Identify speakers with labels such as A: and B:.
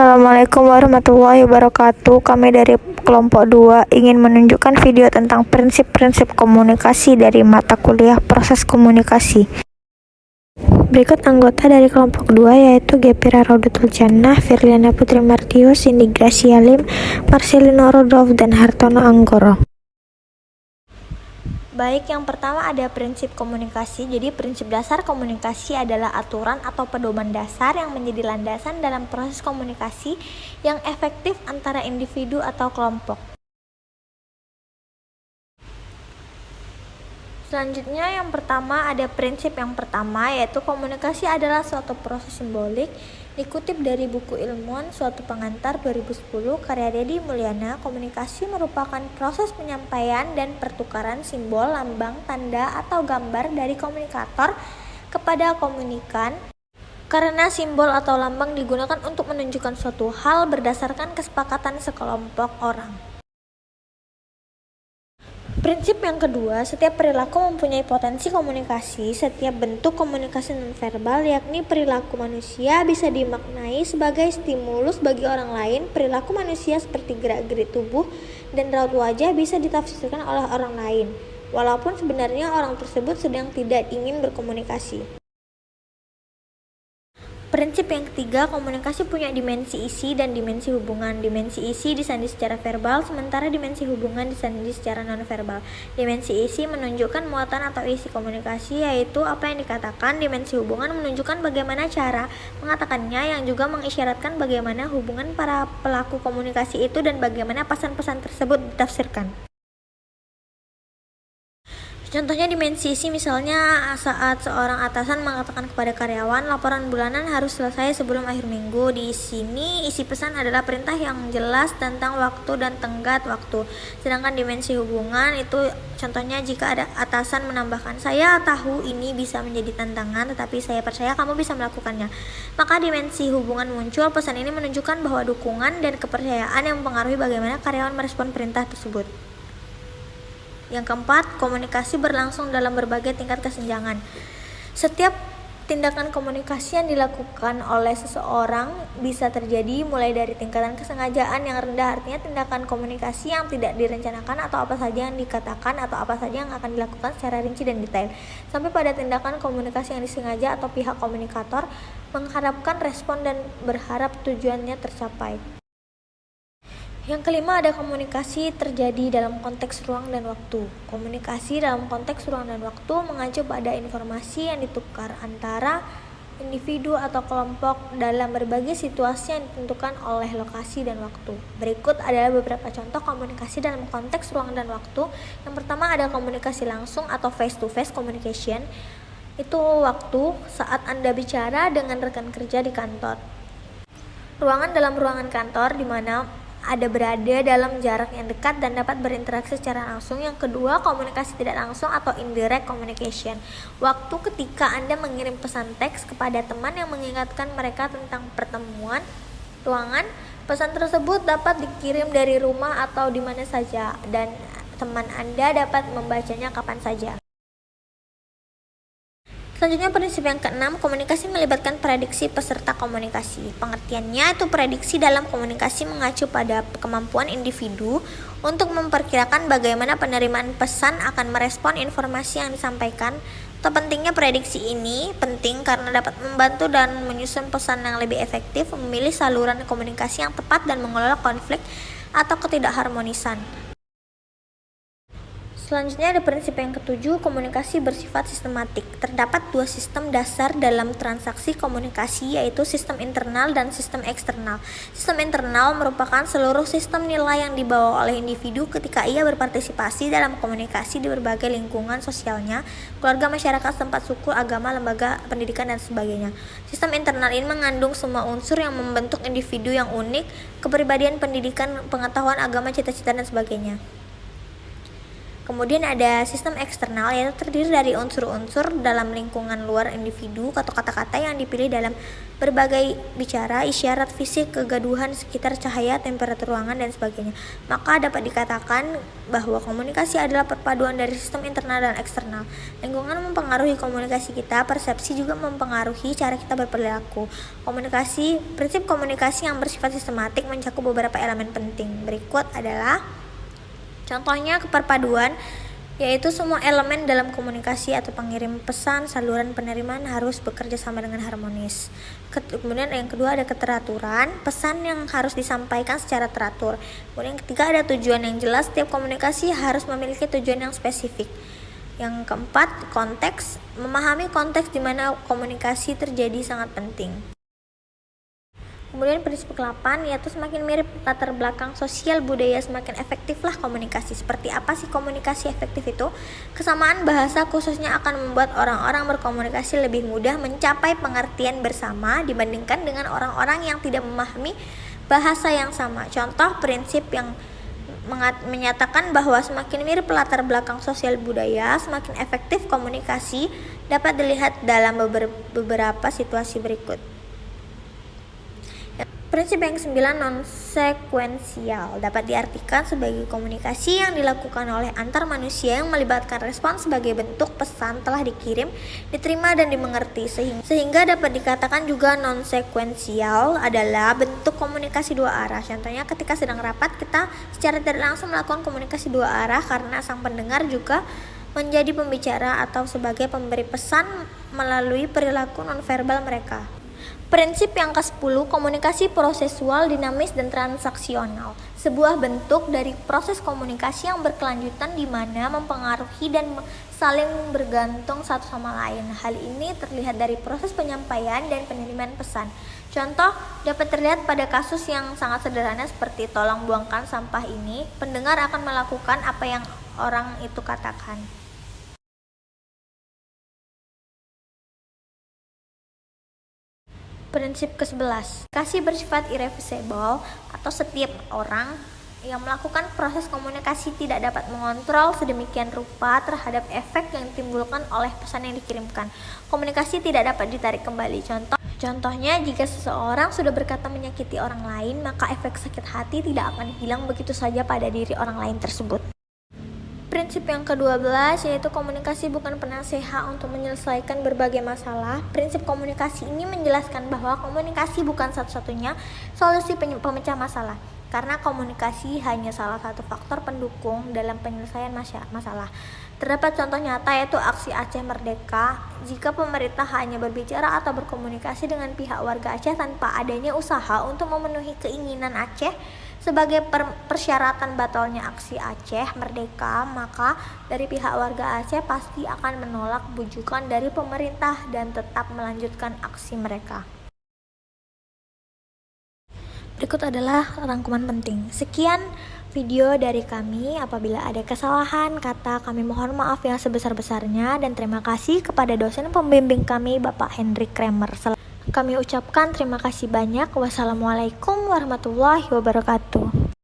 A: Assalamualaikum warahmatullahi wabarakatuh. Kami dari kelompok 2 ingin menunjukkan video tentang prinsip-prinsip komunikasi dari mata kuliah proses komunikasi. Berikut anggota dari kelompok 2 yaitu Gepira Raudatul Jannah, Firliana Putri Martius, Cindy Gracia Lim, Marcelino Rodolf, dan Hartono Anggoro. Baik, yang pertama ada prinsip komunikasi. Jadi prinsip dasar komunikasi adalah aturan atau pedoman dasar yang menjadi landasan dalam proses komunikasi yang efektif antara individu atau kelompok. Selanjutnya yang pertama ada prinsip yang pertama yaitu komunikasi adalah suatu proses simbolik. Dikutip dari buku Ilmuwan Suatu Pengantar 2010 karya Dedi Mulyana, komunikasi merupakan proses penyampaian dan pertukaran simbol, lambang, tanda, atau gambar dari komunikator kepada komunikan. Karena simbol atau lambang digunakan untuk menunjukkan suatu hal berdasarkan kesepakatan sekelompok orang. Prinsip yang kedua, setiap perilaku mempunyai potensi komunikasi. Setiap bentuk komunikasi nonverbal, yakni perilaku manusia, bisa dimaknai sebagai stimulus bagi orang lain. Perilaku manusia seperti gerak-gerik tubuh dan raut wajah bisa ditafsirkan oleh orang lain, walaupun sebenarnya orang tersebut sedang tidak ingin berkomunikasi. Prinsip yang ketiga, komunikasi punya dimensi isi dan dimensi hubungan. Dimensi isi disandi secara verbal, sementara dimensi hubungan disandi secara nonverbal. Dimensi isi menunjukkan muatan atau isi komunikasi, yaitu apa yang dikatakan. Dimensi hubungan menunjukkan bagaimana cara mengatakannya, yang juga mengisyaratkan bagaimana hubungan para pelaku komunikasi itu dan bagaimana pesan-pesan tersebut ditafsirkan. Contohnya dimensi isi, misalnya saat seorang atasan mengatakan kepada karyawan, laporan bulanan harus selesai sebelum akhir minggu. Di sini isi pesan adalah perintah yang jelas tentang waktu dan tenggat waktu. Sedangkan dimensi hubungan itu contohnya jika ada atasan menambahkan, saya tahu ini bisa menjadi tantangan, tetapi saya percaya kamu bisa melakukannya. Maka dimensi hubungan muncul. Pesan ini menunjukkan bahwa dukungan dan kepercayaan yang mempengaruhi bagaimana karyawan merespon perintah tersebut. Yang keempat, komunikasi berlangsung dalam berbagai tingkat kesenjangan. Setiap tindakan komunikasi yang dilakukan oleh seseorang bisa terjadi mulai dari tingkatan kesengajaan yang rendah, artinya tindakan komunikasi yang tidak direncanakan atau apa saja yang dikatakan atau apa saja yang akan dilakukan secara rinci dan detail, sampai pada tindakan komunikasi yang disengaja atau pihak komunikator mengharapkan respon dan berharap tujuannya tercapai. Yang kelima, ada komunikasi terjadi dalam konteks ruang dan waktu. Komunikasi dalam konteks ruang dan waktu mengacu pada informasi yang ditukar antara individu atau kelompok dalam berbagai situasi yang ditentukan oleh lokasi dan waktu. Berikut adalah beberapa contoh komunikasi dalam konteks ruang dan waktu. Yang pertama ada komunikasi langsung atau face-to-face communication. Itu waktu saat Anda bicara dengan rekan kerja di kantor. Ruangan dalam ruangan kantor di mana ada berada dalam jarak yang dekat dan dapat berinteraksi secara langsung. Yang kedua, komunikasi tidak langsung atau indirect communication. Waktu ketika Anda mengirim pesan teks kepada teman yang mengingatkan mereka tentang pertemuan. Ruangan, pesan tersebut dapat dikirim dari rumah atau di mana saja dan teman Anda dapat membacanya kapan saja. Selanjutnya prinsip yang keenam, komunikasi melibatkan prediksi peserta komunikasi. Pengertiannya itu prediksi dalam komunikasi mengacu pada kemampuan individu untuk memperkirakan bagaimana penerimaan pesan akan merespon informasi yang disampaikan. Atau pentingnya prediksi ini penting karena dapat membantu dan menyusun pesan yang lebih efektif, memilih saluran komunikasi yang tepat dan mengelola konflik atau ketidakharmonisan. Selanjutnya ada prinsip yang ketujuh, komunikasi bersifat sistematik. Terdapat dua sistem dasar dalam transaksi komunikasi, yaitu sistem internal dan sistem eksternal. Sistem internal merupakan seluruh sistem nilai yang dibawa oleh individu ketika ia berpartisipasi dalam komunikasi di berbagai lingkungan sosialnya, keluarga, masyarakat, tempat suku, agama, lembaga pendidikan, dan sebagainya. Sistem internal ini mengandung semua unsur yang membentuk individu yang unik, kepribadian, pendidikan, pengetahuan, agama, cita-cita, dan sebagainya. Kemudian ada sistem eksternal, yaitu terdiri dari unsur-unsur dalam lingkungan luar individu atau kata-kata yang dipilih dalam berbagai bicara, isyarat fisik, kegaduhan sekitar cahaya, temperatur ruangan, dan sebagainya. Maka dapat dikatakan bahwa komunikasi adalah perpaduan dari sistem internal dan eksternal. Lingkungan mempengaruhi komunikasi kita, persepsi juga mempengaruhi cara kita berperilaku. Prinsip komunikasi yang bersifat sistematik mencakup beberapa elemen penting. Berikut adalah contohnya perpaduan, yaitu semua elemen dalam komunikasi atau pengirim pesan, saluran penerimaan harus bekerja sama dengan harmonis. Kemudian yang kedua ada keteraturan, pesan yang harus disampaikan secara teratur. Kemudian yang ketiga ada tujuan yang jelas, setiap komunikasi harus memiliki tujuan yang spesifik. Yang keempat, konteks, memahami konteks di mana komunikasi terjadi sangat penting. Kemudian prinsip ke-8, yaitu semakin mirip latar belakang sosial budaya semakin efektiflah komunikasi. Seperti apa sih komunikasi efektif itu? Kesamaan bahasa khususnya akan membuat orang-orang berkomunikasi lebih mudah mencapai pengertian bersama dibandingkan dengan orang-orang yang tidak memahami bahasa yang sama. Contoh prinsip yang menyatakan bahwa semakin mirip latar belakang sosial budaya semakin efektif komunikasi dapat dilihat dalam beberapa situasi berikut. Prinsip yang ke-9, non-sekuensial, dapat diartikan sebagai komunikasi yang dilakukan oleh antar manusia yang melibatkan respon sebagai bentuk pesan telah dikirim, diterima, dan dimengerti. Sehingga dapat dikatakan juga non-sekuensial adalah bentuk komunikasi dua arah. Contohnya ketika sedang rapat, kita secara tidak langsung melakukan komunikasi dua arah karena sang pendengar juga menjadi pembicara atau sebagai pemberi pesan melalui perilaku nonverbal mereka. Prinsip yang ke-10, komunikasi prosesual, dinamis, dan transaksional. Sebuah bentuk dari proses komunikasi yang berkelanjutan di mana mempengaruhi dan saling bergantung satu sama lain. Hal ini terlihat dari proses penyampaian dan penerimaan pesan. Contoh dapat terlihat pada kasus yang sangat sederhana seperti tolong buangkan sampah ini. Pendengar akan melakukan apa yang orang itu katakan. Prinsip ke-11, komunikasi bersifat irreversible atau setiap orang yang melakukan proses komunikasi tidak dapat mengontrol sedemikian rupa terhadap efek yang ditimbulkan oleh pesan yang dikirimkan. Komunikasi tidak dapat ditarik kembali. Contohnya, jika seseorang sudah berkata menyakiti orang lain, maka efek sakit hati tidak akan hilang begitu saja pada diri orang lain tersebut. Prinsip yang ke-12, yaitu komunikasi bukan penasehat untuk menyelesaikan berbagai masalah. Prinsip komunikasi ini menjelaskan bahwa komunikasi bukan satu-satunya solusi pemecah masalah, karena komunikasi hanya salah satu faktor pendukung dalam penyelesaian masalah. Terdapat contoh nyata, yaitu aksi Aceh Merdeka. Jika pemerintah hanya berbicara atau berkomunikasi dengan pihak warga Aceh tanpa adanya usaha untuk memenuhi keinginan Aceh sebagai persyaratan batalnya aksi Aceh Merdeka, maka dari pihak warga Aceh pasti akan menolak bujukan dari pemerintah dan tetap melanjutkan aksi mereka. Berikut adalah rangkuman penting. Sekian video dari kami. Apabila ada kesalahan kata, kami mohon maaf yang sebesar-besarnya, dan terima kasih kepada dosen pembimbing kami, Bapak Hendrik Kramer. Kami ucapkan terima kasih banyak. Wassalamualaikum warahmatullahi wabarakatuh.